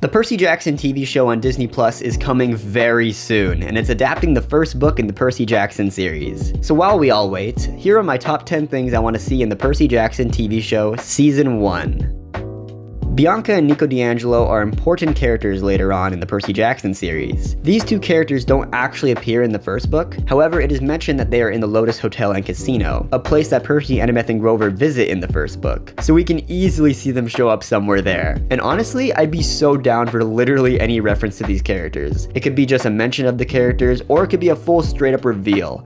The Percy Jackson TV show on Disney Plus is coming very soon, and it's adapting the first book in the Percy Jackson series. So while we all wait, here are my top 10 things I want to see in the Percy Jackson TV show Season 1. Bianca and Nico D'Angelo are important characters later on in the Percy Jackson series. These two characters don't actually appear in the first book, however it is mentioned that they are in the Lotus Hotel and Casino, a place that Percy, Annabeth, and Grover visit in the first book, so we can easily see them show up somewhere there. And honestly, I'd be so down for literally any reference to these characters. It could be just a mention of the characters, or it could be a full straight up reveal.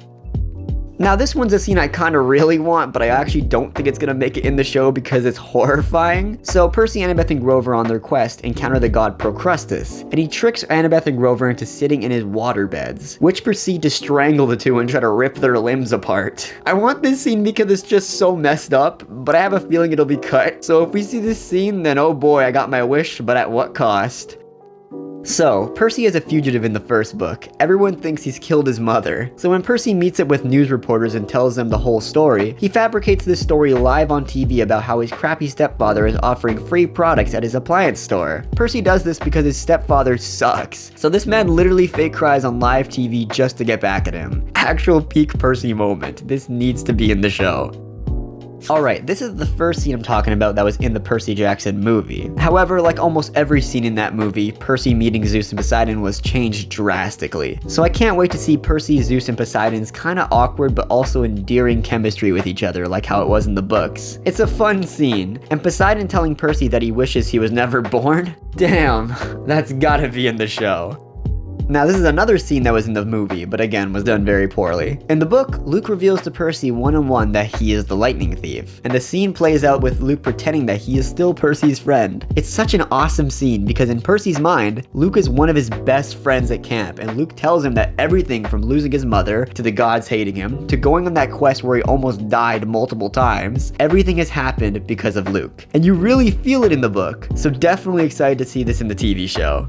Now this one's a scene I kinda really want, but I actually don't think it's gonna make it in the show because it's horrifying. So Percy, Annabeth, and Grover on their quest encounter the god Procrustes, and he tricks Annabeth and Grover into sitting in his waterbeds, which proceed to strangle the two and try to rip their limbs apart. I want this scene because it's just so messed up, but I have a feeling it'll be cut. So if we see this scene, then oh boy, I got my wish, but at what cost? So, Percy is a fugitive in the first book. Everyone thinks he's killed his mother. So when Percy meets up with news reporters and tells them the whole story, he fabricates this story live on TV about how his crappy stepfather is offering free products at his appliance store. Percy does this because his stepfather sucks. So this man literally fake cries on live TV just to get back at him. Actual peak Percy moment. This needs to be in the show. Alright, this is the first scene I'm talking about that was in the Percy Jackson movie. However, like almost every scene in that movie, Percy meeting Zeus and Poseidon was changed drastically. So I can't wait to see Percy, Zeus, and Poseidon's kinda awkward but also endearing chemistry with each other like how it was in the books. It's a fun scene, and Poseidon telling Percy that he wishes he was never born? Damn, that's gotta be in the show. Now this is another scene that was in the movie, but again was done very poorly. In the book, Luke reveals to Percy one-on-one that he is the lightning thief, and the scene plays out with Luke pretending that he is still Percy's friend. It's such an awesome scene because in Percy's mind, Luke is one of his best friends at camp, and Luke tells him that everything from losing his mother, to the gods hating him, to going on that quest where he almost died multiple times, everything has happened because of Luke. And you really feel it in the book, so definitely excited to see this in the TV show.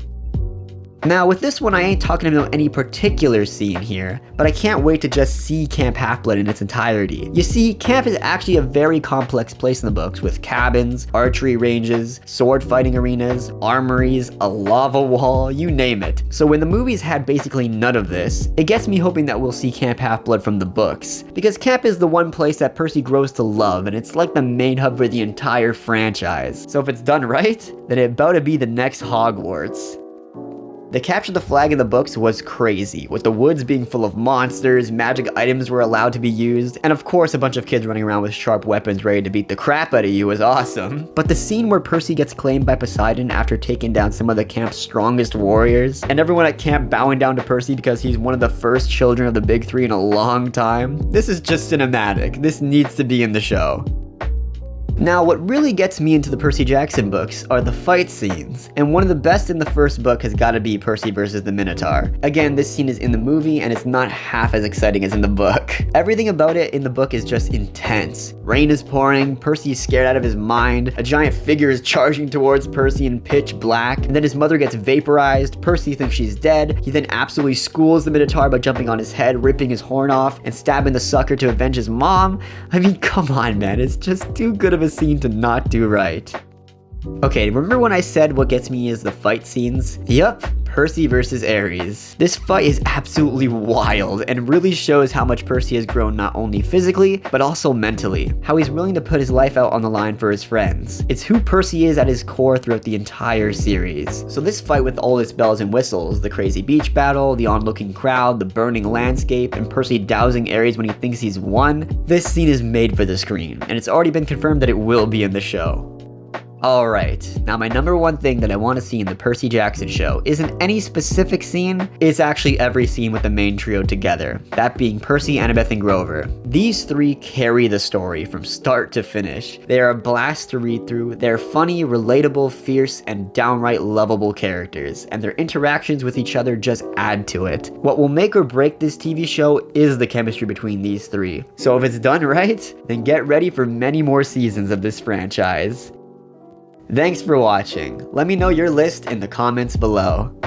Now with this one I ain't talking about any particular scene here, but I can't wait to just see Camp Half-Blood in its entirety. You see, camp is actually a very complex place in the books with cabins, archery ranges, sword fighting arenas, armories, a lava wall, you name it. So when the movies had basically none of this, it gets me hoping that we'll see Camp Half-Blood from the books, because camp is the one place that Percy grows to love and it's like the main hub for the entire franchise. So if it's done right, then it about to be the next Hogwarts. The capture the flag in the books was crazy, with the woods being full of monsters, magic items were allowed to be used, and of course a bunch of kids running around with sharp weapons ready to beat the crap out of you was awesome. But the scene where Percy gets claimed by Poseidon after taking down some of the camp's strongest warriors, and everyone at camp bowing down to Percy because he's one of the first children of the big three in a long time, this is just cinematic. This needs to be in the show. Now, what really gets me into the Percy Jackson books are the fight scenes, and one of the best in the first book has gotta be Percy versus the Minotaur. Again, this scene is in the movie and it's not half as exciting as in the book. Everything about it in the book is just intense. Rain is pouring, Percy is scared out of his mind, a giant figure is charging towards Percy in pitch black, and then his mother gets vaporized, Percy thinks she's dead, he then absolutely schools the Minotaur by jumping on his head, ripping his horn off, and stabbing the sucker to avenge his mom. I mean, come on man, it's just too good of a scene to not do right. Okay, remember when I said what gets me is the fight scenes? Yup, Percy versus Ares. This fight is absolutely wild and really shows how much Percy has grown not only physically, but also mentally. How he's willing to put his life out on the line for his friends. It's who Percy is at his core throughout the entire series. So this fight with all its bells and whistles, the crazy beach battle, the onlooking crowd, the burning landscape, and Percy dousing Ares when he thinks he's won, this scene is made for the screen, and it's already been confirmed that it will be in the show. Alright, now my number one thing that I want to see in the Percy Jackson show isn't any specific scene, it's actually every scene with the main trio together, that being Percy, Annabeth, and Grover. These three carry the story from start to finish. They are a blast to read through, they're funny, relatable, fierce, and downright lovable characters, and their interactions with each other just add to it. What will make or break this TV show is the chemistry between these three. So if it's done right, then get ready for many more seasons of this franchise. Thanks for watching. Let me know your list in the comments below.